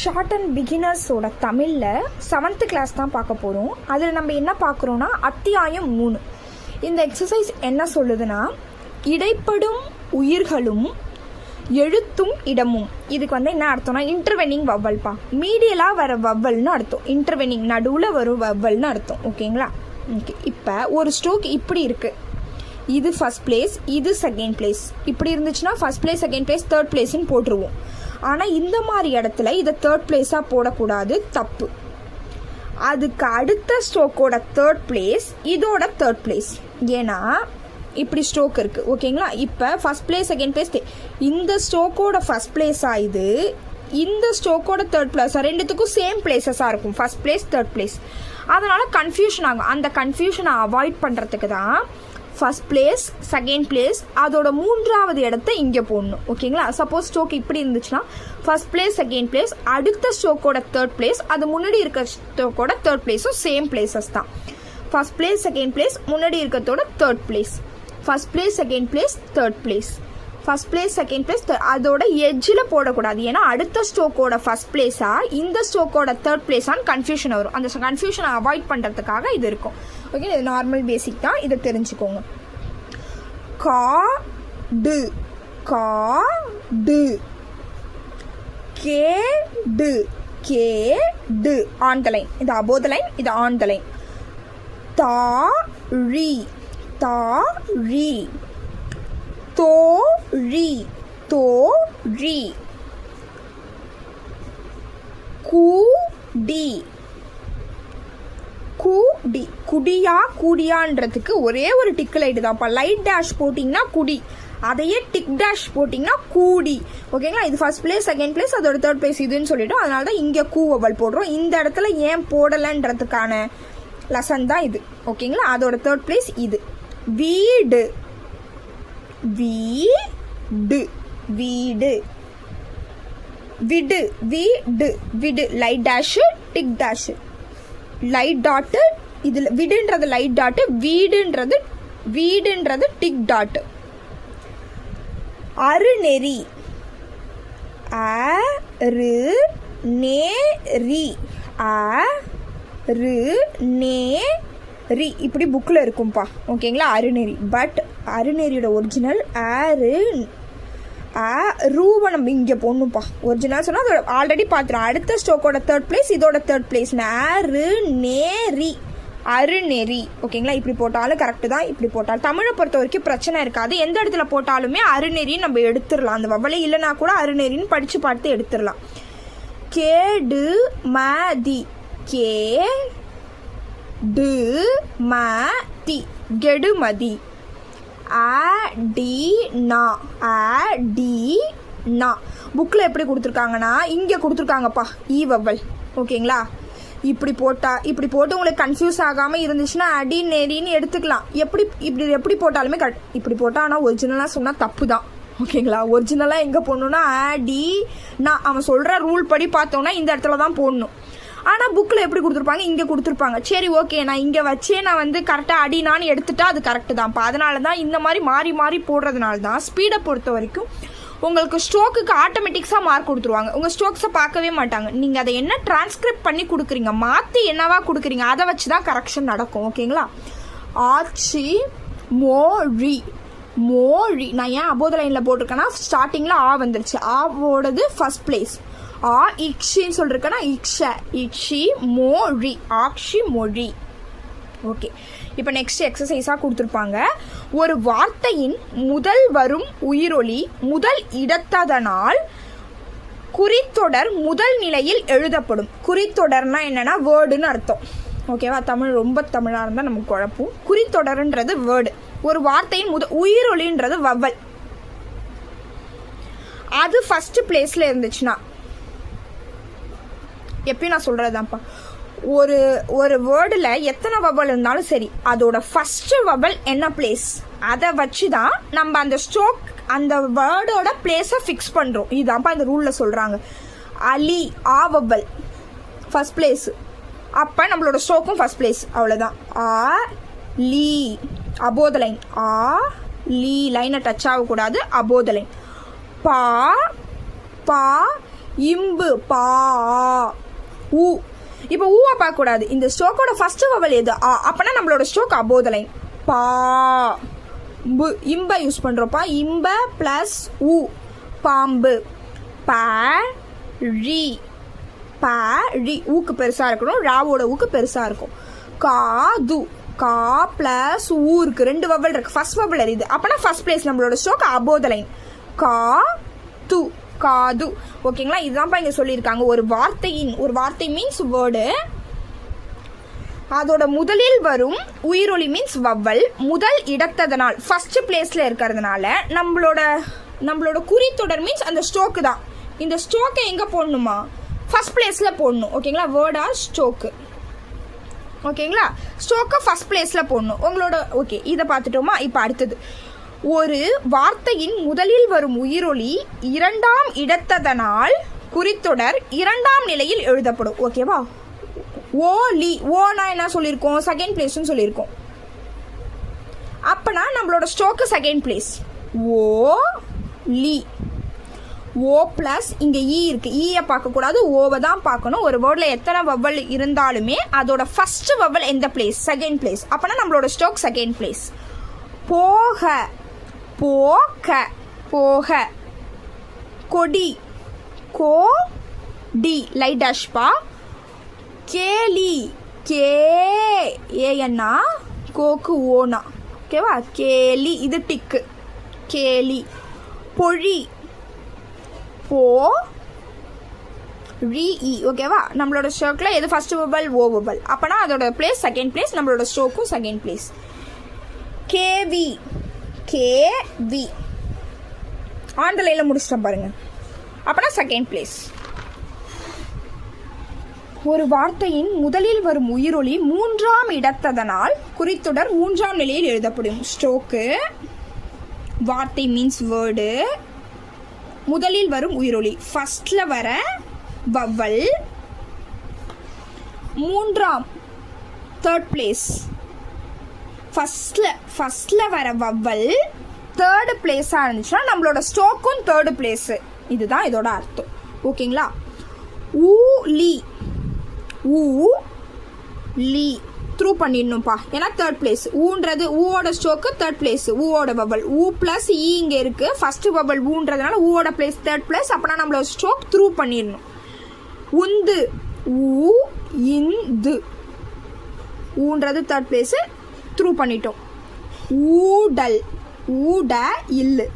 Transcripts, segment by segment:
Short and பிகினர்ஸோட தமிழில் 7th class தான் பார்க்க போகிறோம். அதில் நம்ம என்ன பார்க்குறோன்னா அத்தியாயம் 3. இந்த எக்ஸசைஸ் என்ன சொல்லுதுன்னா, இடைப்படும் உயிர்களும் எழுத்தும் இடமும். இதுக்கு என்ன அர்த்தம்னா இன்டர்வெனிங் வவ்வல்ப்பா. மீடியலாக வர வவ்வல்னு அர்த்தம். இன்டர்வெனிங் நடுவில் வரும் வவ்வல்னு அர்த்தம். ஓகேங்களா? ஓகே. இப்போ ஒரு ஸ்ட்ரோக் இப்படி இருக்குது. இது ஃபஸ்ட் பிளேஸ், இது செகண்ட் பிளேஸ். இப்படி இருந்துச்சுன்னா first place, second place, third பிளேஸ்ன்னு போட்டுருவோம். ஆனால் இந்த மாதிரி இடத்துல இதை தேர்ட் பிளேஸாக போடக்கூடாது, தப்பு. அதுக்கு அடுத்த ஸ்ட்ரோக்கோட தேர்ட் பிளேஸ் இதோட தேர்ட் பிளேஸ். ஏன்னா இப்படி ஸ்ட்ரோக் இருக்குது. ஓகேங்களா? இப்போ ஃபஸ்ட் பிளேஸ், செகண்ட் பிளேஸ், இந்த ஸ்ட்ரோக்கோட ஃபஸ்ட் பிளேஸாக இது, இந்த ஸ்ட்ரோக்கோட தேர்ட் பிளேஸாக, ரெண்டுத்துக்கும் சேம் பிளேஸஸாக இருக்கும். First place, third place. அதனால் கன்ஃபியூஷன் ஆகும். அந்த கன்ஃபியூஷனை அவாய்ட் பண்ணுறதுக்கு தான் ஃபஸ்ட் பிளேஸ், செகண்ட் பிளேஸ், அதோட 3வது இடத்த இங்கே போடணும். ஓகேங்களா? சப்போஸ் ஸ்ட்ரோக் இப்படி இருந்துச்சுன்னா ஃபஸ்ட் பிளேஸ், செகண்ட் பிளேஸ், அடுத்த ஸ்ட்ரோக்கோட தேர்ட் பிளேஸ், அது முன்னாடி இருக்க ஸ்ட்ரோக்கோட தேர்ட் பிளேஸும் சேம் பிளேசஸ் தான். ஃபஸ்ட் பிளேஸ், செகண்ட் பிளேஸ், முன்னாடி இருக்கிறதோட third place. First place, second place, third place. First place, second place, அதோட எட்ஜில் போடக்கூடாது. ஏன்னா அடுத்த ஸ்ட்ரோக்கோட ஃபஸ்ட் பிளேஸாக இந்த ஸ்ட்ரோக்கோட தேர்ட் பிளேஸான்னு கன்ஃபியூஷன் வரும். அந்த கன்ஃபியூஷனை அவாய்ட் பண்ணுறதுக்காக இது இருக்கும். ஓகே, இது நார்மல் பேசிக் தான், இதை தெரிஞ்சுக்கோங்க. காடு, காடு. கேடு, கேடு. On the line. இது அபோவ் த லைன், இது ஆன் த லைன். தாழி, தாழி. தோழி, தோழி. கூடி, கூடி. குடியா கூடியான்றதுக்கு ஒரே ஒரு டிக் லைட் தான்ப்பா. லைட் டேஷ் போட்டிங்கன்னா குடி, அதையே டிக் டேஷ் போட்டிங்கன்னா கூடி. ஓகேங்களா? இது ஃபர்ஸ்ட் பிளேஸ், செகண்ட் பிளேஸ், அதோட தேர்ட் பிளேஸ் இதுன்னு சொல்லிட்டோம். அதனால தான் இங்கே கூவல் போடுறோம். இந்த இடத்துல ஏன் போடலைன்றதுக்கான லெசன் தான் இது. ஓகேங்களா? அதோட தேர்ட் பிளேஸ் இது. வீடு, வீடு, வீடு. விடு, வீடு, விடு. Light dash, tick dash. Light dot, இதில் விடுன்றது லைட் டாட்டு, வீடுன்றது, வீடுன்றது டிக் டாட்டு. அருநெறி, அரு நேரி, அரு நேரி. இப்படி புக்கில் இருக்கும்பா. ஓகேங்களா? அருநெறி. பட் அருநெறியோட ஒரிஜினல் ரூவை நம்ம இங்கே போடணும்ப்பா. ஒரிஜினல் சொன்னால் அதோட ஆல்ரெடி பார்த்துரும். அடுத்த ஸ்ட்ரோக்கோட தேர்ட் பிளேஸ், இதோட தேர்ட் பிளேஸ். அருநேரி, அருநெறி. ஓகேங்களா? இப்படி போட்டாலும் கரெக்டு தான், இப்படி போட்டாலும். தமிழை பொறுத்த வரைக்கும் பிரச்சனை இருக்காது. எந்த இடத்துல போட்டாலுமே அருநெறின்னு நம்ம எடுத்துடலாம். அந்த வவ்வலே இல்லைனா கூட அருநெறின்னு படித்து பார்த்து எடுத்துடலாம். கேடு மதி, கேடு மதி, கெடுமதி. ஆடினா, ஆடினா. புக்கில் எப்படி கொடுத்துருக்காங்கன்னா இங்கே கொடுத்துருக்காங்கப்பா, ஈ வவ்வல். ஓகேங்களா? இப்படி போட்டு உங்களுக்கு கன்ஃபியூஸ் ஆகாமல் இருந்துச்சுன்னா அடி நெறின்னு எடுத்துக்கலாம். எப்படி போட்டாலுமே இப்படி போட்டால். ஆனால் ஒரிஜினலாக சொன்னால் தப்பு தான். ஓகேங்களா? ஒரிஜினலாக எங்கே போடணுன்னா நான் அவன் சொல்கிற ரூல் படி பார்த்தோன்னா இந்த இடத்துல தான் போடணும். ஆனால் புக்கில் எப்படி கொடுத்துருப்பாங்க, இங்கே கொடுத்துருப்பாங்க. சரி, ஓகே, நான் இங்கே வச்சே நான் கரெக்டாக அடினான்னு எடுத்துட்டா அது கரெக்டு தான்ப்பா. அதனால தான் இந்த மாதிரி மாறி மாறி போடுறதுனால தான் ஸ்பீடை பொறுத்த வரைக்கும் உங்களுக்கு ஸ்ட்ரோக்குக்கு ஆட்டோமேட்டிக்ஸாக மார்க் கொடுத்துருவாங்க. உங்கள் ஸ்ட்ரோக்ஸை பார்க்கவே மாட்டாங்க. நீங்கள் அதை என்ன டிரான்ஸ்கிரிப்ட் பண்ணி கொடுக்குறீங்க, மாற்றி என்னவா கொடுக்குறீங்க, அதை வச்சு தான் கரெக்ஷன் நடக்கும். ஓகேங்களா? ஆட்சி, மொழி, மொழி. நான் ஏன் அபோவ் த லைனில் போட்டிருக்கேன்னா ஸ்டார்டிங்கில் வந்துருச்சு. ஆவோடது ஃபர்ஸ்ட் பிளேஸ். இக்ஷின்னு சொல்லிருக்கேன்னா இக்ஷ, இக்ஷி, மொழி, ஆக்ஷி, மொழி. ஓகே, இப்போ நெக்ஸ்ட் எக்ஸசைஸாக கொடுத்துருப்பாங்க. ஒரு வார்த்தையின் முதல் வரும் உயிரொலி முதல் இடத்ததனால் குறித்தொடர் முதல் நிலையில் எழுதப்படும். குறித்தொடர்னா என்னன்னா வேர்டுன்னு அர்த்தம். ஓகேவா? ரொம்ப தமிழாக இருந்தால் நமக்கு குழப்பும். குறித்தொடர்ன்றது வேர்டு. ஒரு வார்த்தையின் உயிரொலின்றது வவ்வல். அது ஃபர்ஸ்ட் பிளேஸில் இருந்துச்சுன்னா, எப்பயும் நான் சொல்கிறதான்ப்பா, ஒரு வேர்டில் எத்தனை வவ்வல் இருந்தாலும் சரி, அதோட ஃபஸ்ட்டு வவ்வல் என்ன பிளேஸ், அதை வச்சு தான் நம்ம அந்த ஸ்ட்ரோக், அந்த வேர்டோட பிளேஸை ஃபிக்ஸ் பண்ணுறோம். இதுதான்ப்பா இந்த ரூலில் சொல்கிறாங்க. அலி, ஆ வவ்வல் ஃபஸ்ட் பிளேஸு. அப்போ நம்மளோட ஸ்ட்ரோக்கும் ஃபஸ்ட் பிளேஸ். அவ்வளோதான். ஆ லீ, அபோவ் த லைன். ஆ லீ, லைனை டச் ஆகக்கூடாது, அபோவ் த லைன். பா, பா இம்பு பா ஊ. இப்போ ஊவை பார்க்கக்கூடாது. இந்த ஸ்ட்ரோக்கோட ஃபர்ஸ்ட் வவல் எது? அப்பனா நம்மளோட ஸ்ட்ரோக் அபோவ் தி லைன். பா பு. இம்ப யூஸ் பண்ணுறோம்ப்பா. இம்ப ப்ளஸ் ஊ பாம்பு. ப ரி ப ரி. ஊக்கு பெருசாக இருக்கணும், ராவோட ஊக்கு பெருசாக இருக்கும். காது. கா ப்ளஸ் ஊ இருக்குது, 2 வவல் இருக்குது. ஃபர்ஸ்ட் வவல் அறியுது, அப்போனா ஃபர்ஸ்ட் பிளேஸ் நம்மளோட ஸ்ட்ரோக் அபோவ் தி லைன். கா து காது. ஓகேங்களா? இதுதான்ப்பா இங்கே சொல்லியிருக்காங்க. ஒரு வார்த்தை மீன்ஸ் வேர்டு, அதோட முதலில் வரும் உயிரொலி மீன்ஸ் வவ்வல் முதல் இடத்ததனால் ஃபர்ஸ்ட் பிளேஸில் இருக்கிறதுனால நம்மளோட குறித்தொடர் மீன்ஸ் அந்த ஸ்ட்ரோக்கு தான். இந்த ஸ்ட்ரோக்கை எங்கே போடணுமா? ஃபர்ஸ்ட் பிளேஸில் போடணும். ஓகேங்களா? வேர்டா ஸ்ட்ரோக்கு. ஓகேங்களா? ஸ்ட்ரோக்கை ஃபர்ஸ்ட் பிளேஸில் போடணும் உங்களோட. ஓகே, இதை பார்த்துட்டோமா? இப்போ அடுத்தது, ஒரு வார்த்தையின் முதலில் வரும் உயிரொலி 2ஆம் இடத்ததனால் குறித்தொடர் 2ஆம் நிலையில் எழுதப்படும். ஓகேவா? ஓ லி. ஓனா என்ன சொல்லியிருக்கோம்? செகண்ட் பிளேஸ்னு சொல்லியிருக்கோம். அப்பனா நம்மளோட ஸ்ட்ரோக்கு செகண்ட் பிளேஸ். ஓ லி. ஓ ப்ளஸ் இங்கே ஈ இருக்குது. ஈயை பார்க்கக்கூடாது, ஓவை தான் பார்க்கணும். ஒரு வேர்டில் எத்தனை வவ்வல் இருந்தாலுமே அதோட ஃபர்ஸ்ட் வவ்வல் எந்த பிளேஸ்? Second place. அப்போனா நம்மளோட ஸ்ட்ரோக் செகண்ட் பிளேஸ். போக போக போக. கொடி கோ டி லைட் டேஷ்பா. கேலி கே ஏன்னா கோக்கு ஓனா. ஓகேவா? கேலி. இது டிக்கு. கேலி. பொழி போ ரி இ. ஓகேவா? நம்மளோட ஸ்ட்ரோக்கில் எது ஃபர்ஸ்ட் வவல்? ஓ வவல். அப்போனா அதோட பிளேஸ் செகண்ட் பிளேஸ், நம்மளோட ஸ்ட்ரோக்கும் செகண்ட் பிளேஸ். கேவி கேவி. ஆன் தி லைனில் முடிச்சிட்டோம் பாருங்க. அப்போனா செகண்ட் பிளேஸ். ஒரு வார்த்தையின் முதலில் வரும் உயிரொலி 3ஆம் இடத்ததனால் குறித்தொடர் 3ஆம் நிலையில் எழுதப்படும். ஸ்ட்ரோக்கு வார்த்தை மீன்ஸ் வேர்டு, முதலில் வரும் உயிரொலி ஃபர்ஸ்ட்ல வர வவல், 3ஆம் தேர்ட் பிளேஸ். ஃபர்ஸ்ட்ல வர வவல் தேர்டு பிளேஸாக இருந்துச்சுன்னா நம்மளோட ஸ்ட்ரோக்கும் தேர்டு பிளேஸு. இதுதான் இதோட அர்த்தம். ஓகேங்களா? ஊ லி. ஊ லி த்ரூ பண்ணிடணும்ப்பா, ஏன்னா தேர்ட் பிளேஸ். ஊன்றது ஊவோட ஸ்ட்ரோக்கு தேர்ட் பிளேஸ். ஊவோட வவல் ஊ ப்ளஸ் ஈ இங்கே இருக்கு. ஃபர்ஸ்ட் வவல் ஊன்றதுனால ஊவோட பிளேஸ் தேர்ட் பிளேஸ். அப்போனா நம்மளோட ஸ்ட்ரோக் த்ரூ பண்ணிடணும். உந்து ஊ இந்து. ஊன்றது தேர்ட் பிளேஸ், த்ரூ பண்ணிட்டோம். ஊடல் ஊட இல்லு.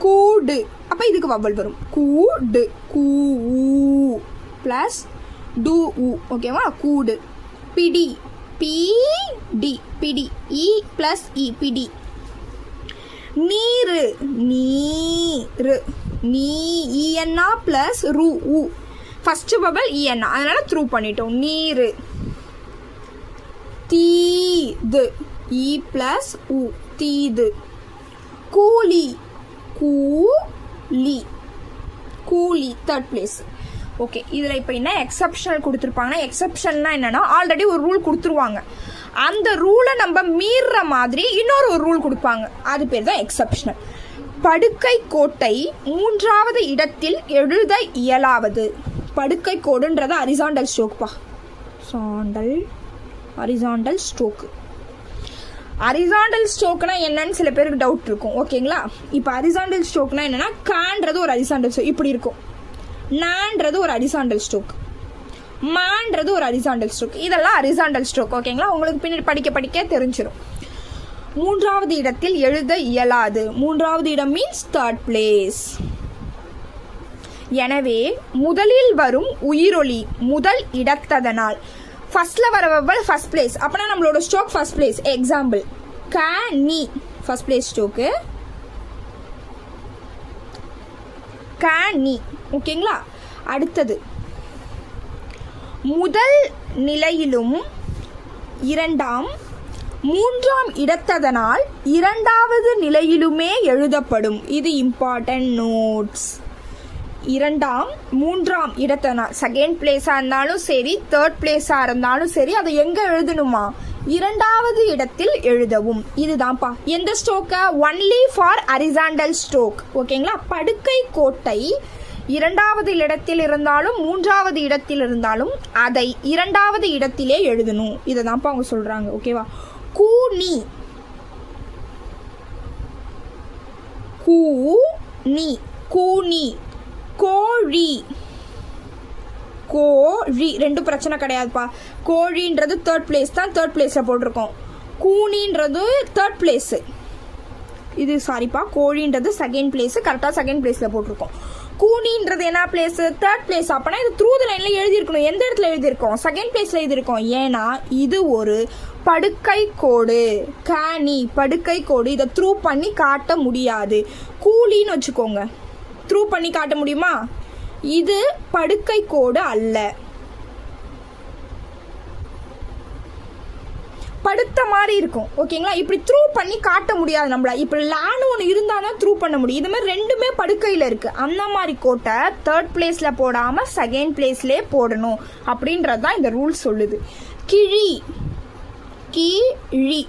கூடு. அப்போ இதுக்கு வவல் வரும். கூடு கூ ப்ளஸ் டு ஊ. ஓகேவா? கூடு. பிடி பி டி பிடி. இ ப்ளஸ் இ பிடி. நீரு நீரு. நீ இஎன்ஆ ப்ளஸ் ரு ஊ. ஃபர்ஸ்ட் வவல் இஎன்ஆ, அதனால த்ரூ பண்ணிட்டோம். நீரு. தீது இ ப்ளஸ் உ தீது. கூலி கூலி. கூலி தேர்ட் பிளேஸ். ஓகே, இதில் இப்போ என்ன எக்ஸப்ஷனல் கொடுத்துருப்பாங்கன்னா, எக்ஸப்ஷன்னா என்னென்னா ஆல்ரெடி ஒரு ரூல் கொடுத்துருவாங்க, அந்த ரூலை நம்ம மீறுற மாதிரி இன்னொரு ஒரு ரூல் கொடுப்பாங்க, அது பேர் தான் எக்ஸப்ஷனல். படுக்கை கோட்டை 3ஆவது இடத்தில் எழுத இயலாவது. படுக்கை கோடுன்றது ஹரிசாண்டல் ஸ்ட்ரோக்ப்பா. Horizontal stroke. ஹரிசாண்டல் ஸ்ட்ரோக்னா என்னன்னு சில பேருக்கு டவுட் இருக்கும். ஓகேங்களா? இப்போ ஹரிசாண்டல் ஸ்ட்ரோக்னா என்னன்னா, கான்றது ஒரு ஹரிசாண்டல் ஸ்ட்ரோக் இப்படி இருக்கும், நான்றது ஒரு ஹரிசாண்டல் ஸ்ட்ரோக், மான்றது ஒரு ஹரிசாண்டல் ஸ்ட்ரோக். இதெல்லாம் ஹரிசாண்டல் ஸ்ட்ரோக். ஓகேங்களா? உங்களுக்கு பின்னாடி படிக்க தெரிஞ்சிடும். 3ஆவது இடத்தில் எழுத இயலாது. 3ஆவது இடம் மீன்ஸ் தேர்ட் பிளேஸ். எனவே முதலில் வரும் உயிரொலி முதல் இடத்ததனால். ஃபர்ஸ்ட்ல வர வவல் ஃபர்ஸ்ட் பிளேஸ், அப்பனா நம்மளோட ஸ்ட்ரோக் ஃபர்ஸ்ட் பிளேஸ். எக்ஸாம்பிள், க நீ ஃபர்ஸ்ட் பிளேஸ் ஸ்ட்ரோக்கு. க நீ. ஓகேங்களா? அடுத்தது, முதல் நிலையிலும் 2ஆம் 3ஆம் இடத்ததனால் 2வது நிலையிலுமே எழுதப்படும். இது இம்பார்ட்டன்ட் நோட்ஸ். 2ஆம் 3ஆம் இடத்தனால் செகண்ட் பிளேஸாக இருந்தாலும் சரி, தேர்ட் பிளேஸாக இருந்தாலும் சரி, அதை எங்கே எழுதணுமா? 2வது இடத்தில் எழுதவும். இதுதான்ப்பா எந்த ஸ்ட்ரோக்கை? Only for horizontal stroke. ஓகேங்களா? படுக்கை கோட்டை இரண்டாவது இடத்தில் இருந்தாலும் மூன்றாவது இடத்தில் இருந்தாலும் அதை இரண்டாவது இடத்திலே எழுதணும். இதை தான்ப்பா அவங்க சொல்றாங்க. ஓகேவா? கூனி, கூனி, கூனி. கோழி, கோழி ரெண்டு பிரச்சனை கிடையாதுப்பா. கோழின்றது தேர்ட் பிளேஸ் தான், தேர்ட் பிளேஸில் போட்டிருக்கோம். கூனின்றது தேர்ட் பிளேஸு, இது சாரிப்பா கோழின்றது செகண்ட் பிளேஸு, கரெக்டாக செகண்ட் பிளேஸில் போட்டிருக்கோம். கூனின்றது என்ன பிளேஸு? Third place. அப்போனா இது த்ரூ த லைனில் எழுதியிருக்கணும். எந்த இடத்துல எழுதியிருக்கோம்? செகண்ட் பிளேஸில் எழுதியிருக்கோம். ஏன்னா இது ஒரு படுக்கை கோடு, காணி படுக்கை கோடு. இதை த்ரூ பண்ணி காட்ட முடியாது. கூலின்னு வச்சுக்கோங்க, த்ரூ பண்ணி காட்ட முடியுமா? இது படுக்கை கோடு அல்ல, படுத்த மாதிரி இருக்கும். ஓகேங்களா? இப்படி த்ரூ பண்ணி காட்ட முடியாது நம்மள. இப்படி லேன்னு ஒன்று இருந்தால் தான் த்ரூ பண்ண முடியும். இது மாதிரி ரெண்டுமே படுக்கையில் இருக்குது. அந்த மாதிரி கோட்டை தேர்ட் பிளேஸில் போடாமல் செகண்ட் பிளேஸ்லேயே போடணும் அப்படின்றது தான் இந்த ரூல் சொல்லுது. கிழி, கிழி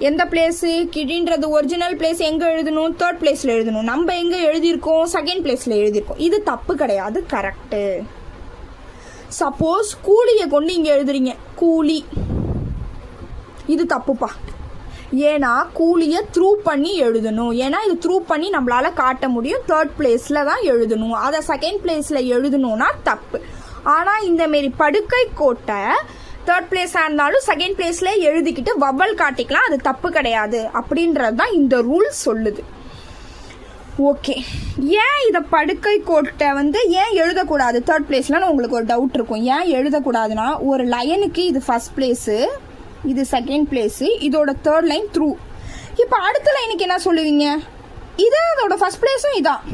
எந்த பிளேஸு? கிழின்றது ஒரிஜினல் பிளேஸ் எங்கே எழுதணும்? தேர்ட் பிளேஸில் எழுதணும். நம்ம எங்கே எழுதியிருக்கோம்? செகண்ட் பிளேஸில் எழுதியிருக்கோம். இது தப்பு கிடையாது, கரெக்டு. சப்போஸ் கூலியை கொண்டு இங்கே எழுதுறீங்க, கூலி, இது தப்புப்பா. ஏன்னா கூலியை த்ரூ பண்ணி எழுதணும். ஏன்னா இது த்ரூ பண்ணி நம்மளால காட்ட முடியும். தேர்ட் பிளேஸில் தான் எழுதணும். அதை செகண்ட் பிளேஸில் எழுதணும்னா தப்பு. ஆனால் இந்தமாரி படுக்கை கோட்டை தேர்ட் பிளேஸாக இருந்தாலும் செகண்ட் பிளேஸில் எழுதிக்கிட்டு வவ்வல் காட்டிக்கலாம், அது தப்பு கிடையாது அப்படின்றது தான் இந்த ரூல் சொல்லுது. ஓகே, ஏன் இதை படுக்கை கோட்டை ஏன் எழுதக்கூடாது தேர்ட் பிளேஸ்லன்னு உங்களுக்கு ஒரு டவுட் இருக்கும். ஏன் எழுதக்கூடாதுன்னா, ஒரு லைனுக்கு இது ஃபர்ஸ்ட் பிளேஸு, இது செகண்ட் பிளேஸு, இதோட தேர்ட் லைன் த்ரூ. இப்போ அடுத்த லைனுக்கு என்ன சொல்லுவீங்க? இது அதோட ஃபர்ஸ்ட் பிளேஸும் இதான்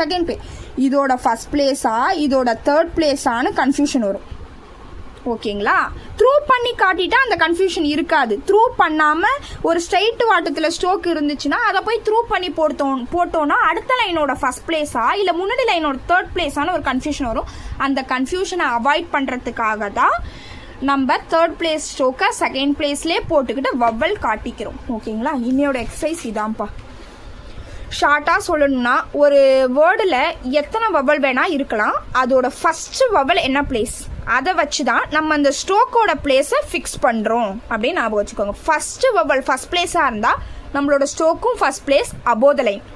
செகண்ட் பிளேஸ். இதோட ஃபர்ஸ்ட் பிளேஸா இதோட தேர்ட் பிளேஸான்னு கன்ஃபியூஷன் வரும். ஓகேங்களா? த்ரூ பண்ணி காட்டிட்டா அந்த கன்ஃபியூஷன் இருக்காது. த்ரூ பண்ணாமல் ஒரு ஸ்ட்ரைட் வாட்டத்தில் ஸ்ட்ரோக் இருந்துச்சுன்னா அதை போய் த்ரூ பண்ணி போட்டோன்னா அடுத்த லைனோட ஃபர்ஸ்ட் பிளேஸா இல்லை முன்னாடி லைனோட தேர்ட் பிளேஸான ஒரு கன்ஃபியூஷன் வரும். அந்த கன்ஃபியூஷனை அவாய்ட் பண்ணுறதுக்காக தான் நம்ம தேர்ட் பிளேஸ் ஸ்ட்ரோக்கை செகண்ட் பிளேஸ்லேயே போட்டுக்கிட்டு வவ்வல் காட்டிக்கிறோம். ஓகேங்களா? இன்னையோட எக்ஸசைஸ் இதான்ப்பா. ஷார்ட்டாக சொல்லணும்னா, ஒரு வேர்டில் எத்தனை வவ்வல் வேணால் இருக்கலாம், அதோட ஃபஸ்ட்டு வவ்வல் என்ன பிளேஸ், அதை வச்சு தான் நம்ம அந்த ஸ்ட்ரோக்கோட பிளேஸை ஃபிக்ஸ் பண்ணுறோம் அப்படின்னு ஞாபகம் வச்சுக்கோங்க. ஃபஸ்ட்டு வவ்வல் ஃபஸ்ட் பிளேஸாக இருந்தால் நம்மளோட ஸ்ட்ரோக்கும் first place above the line.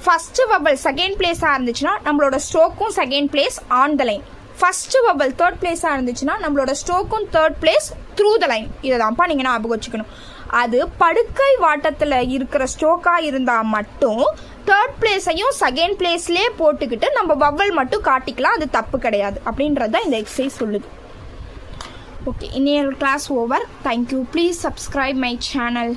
First vowel second பிளேஸாக இருந்துச்சுன்னா நம்மளோட ஸ்ட்ரோக்கும் second place on the line. First vowel third பிளேஸாக இருந்துச்சுன்னா நம்மளோட ஸ்ட்ரோக்கும் third place through the line. இதை தான்ப்பா நீங்கள் ஞாபகம் வச்சுக்கணும். அது படுக்கை வாட்டத்தில் இருக்கிற ஸ்ட்ரோக்காக இருந்தால் மட்டும் தேர்ட் பிளேஸையும் செகண்ட் பிளேஸ்லேயே போட்டுக்கிட்டு நம்ம வவ்வல் மட்டும் காட்டிக்கலாம், அது தப்பு கிடையாது அப்படின்றது தான் இந்த எக்ஸசைஸ் சொல்லுது. ஓகே, இன்னைய class over. Thank you. Please subscribe my channel.